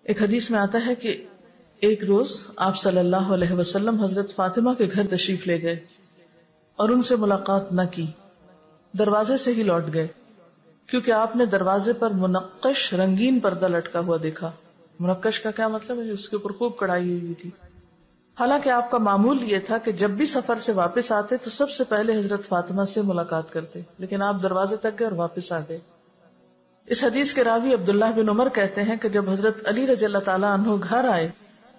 ایک حدیث میں آتا ہے کہ ایک روز آپ صلی اللہ علیہ وسلم حضرت فاطمہ کے گھر تشریف لے گئے اور ان سے ملاقات نہ کی، دروازے سے ہی لوٹ گئے، کیونکہ آپ نے دروازے پر منقش رنگین پردہ لٹکا ہوا دیکھا۔ منقش کا کیا مطلب ہے؟ اس کے اوپر خوب کڑھائی ہوئی تھی۔ حالانکہ آپ کا معمول یہ تھا کہ جب بھی سفر سے واپس آتے تو سب سے پہلے حضرت فاطمہ سے ملاقات کرتے، لیکن آپ دروازے تک گئے اور واپس آ گئے۔ اس حدیث کے راوی عبداللہ بن عمر کہتے ہیں کہ جب حضرت علی رضی اللہ تعالیٰ عنہ گھر آئے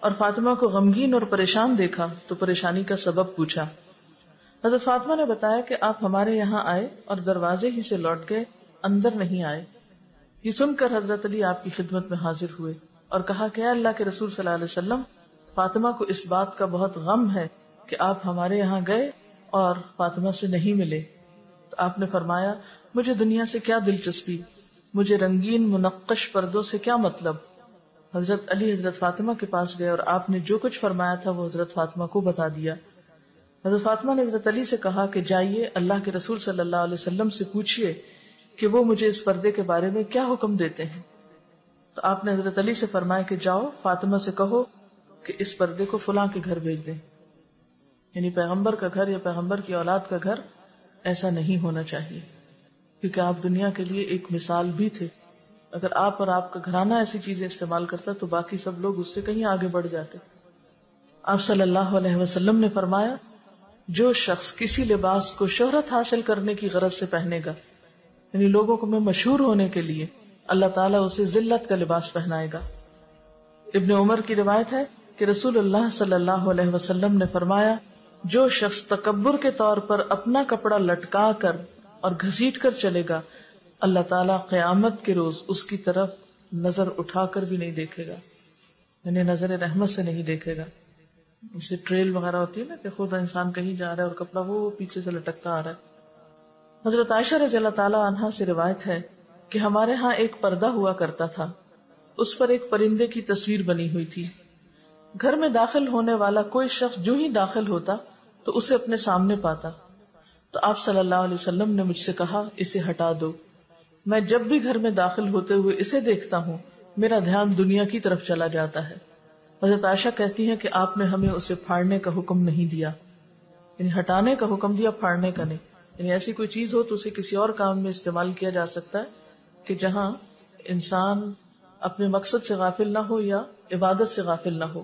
اور فاطمہ کو غمگین اور پریشان دیکھا تو پریشانی کا سبب پوچھا۔ حضرت فاطمہ نے بتایا کہ آپ ہمارے یہاں آئے اور دروازے ہی سے لوٹ گئے، اندر نہیں آئے۔ یہ سن کر حضرت علی آپ کی خدمت میں حاضر ہوئے اور کہا کہ اے اللہ کے رسول صلی اللہ علیہ وسلم، فاطمہ کو اس بات کا بہت غم ہے کہ آپ ہمارے یہاں گئے اور فاطمہ سے نہیں ملے۔ تو آپ نے فرمایا، مجھے دنیا سے کیا دلچسپی، مجھے رنگین منقش پردوں سے کیا مطلب۔ حضرت علی حضرت فاطمہ کے پاس گئے اور آپ نے جو کچھ فرمایا تھا وہ حضرت فاطمہ کو بتا دیا۔ حضرت فاطمہ نے حضرت علی سے کہا کہ جائیے اللہ کے رسول صلی اللہ علیہ وسلم سے پوچھئے کہ وہ مجھے اس پردے کے بارے میں کیا حکم دیتے ہیں۔ تو آپ نے حضرت علی سے فرمایا کہ جاؤ فاطمہ سے کہو کہ اس پردے کو فلاں کے گھر بھیج دیں، یعنی پیغمبر کا گھر یا پیغمبر کی اولاد کا گھر ایسا نہیں ہونا چاہیے، کیونکہ آپ دنیا کے لیے ایک مثال بھی تھے۔ اگر آپ اور آپ کا گھرانہ ایسی چیزیں استعمال کرتا تو باقی سب لوگ اس سے کہیں آگے بڑھ جاتے۔ آپ صلی اللہ علیہ وسلم نے فرمایا، جو شخص کسی لباس کو شہرت حاصل کرنے کی غرض سے پہنے گا، یعنی لوگوں کو میں مشہور ہونے کے لیے، اللہ تعالیٰ اسے ذلت کا لباس پہنائے گا۔ ابن عمر کی روایت ہے کہ رسول اللہ صلی اللہ علیہ وسلم نے فرمایا، جو شخص تکبر کے طور پر اپنا کپڑا لٹکا کر اور گھسیٹ کر چلے گا، اللہ تعالیٰ قیامت کے روز اس کی طرف نظر اٹھا کر بھی نہیں دیکھے گا، یعنی نظر رحمت سے نہیں دیکھے گا۔ جیسے ٹریل وغیرہ ہوتی ہے نا کہ خود انسان کہیں جا رہا ہے اور کپڑا وہ پیچھے سے لٹکتا آ رہا ہے۔ حضرت عائشہ رضی اللہ تعالیٰ عنہا سے روایت ہے کہ ہمارے ہاں ایک پردہ ہوا کرتا تھا، اس پر ایک پرندے کی تصویر بنی ہوئی تھی۔ گھر میں داخل ہونے والا کوئی شخص جو ہی داخل ہوتا تو اسے اپنے سامنے پاتا، تو آپ صلی اللہ علیہ وسلم نے مجھ سے کہا، اسے ہٹا دو۔ میں جب بھی گھر میں داخل ہوتے ہوئے اسے دیکھتا ہوں میرا دھیان دنیا کی طرف چلا جاتا ہے۔ حضرت عائشہ کہتی ہیں کہ آپ نے ہمیں اسے پھاڑنے کا حکم نہیں دیا، یعنی ہٹانے کا حکم دیا، پھاڑنے کا نہیں۔ یعنی ایسی کوئی چیز ہو تو اسے کسی اور کام میں استعمال کیا جا سکتا ہے کہ جہاں انسان اپنے مقصد سے غافل نہ ہو یا عبادت سے غافل نہ ہو۔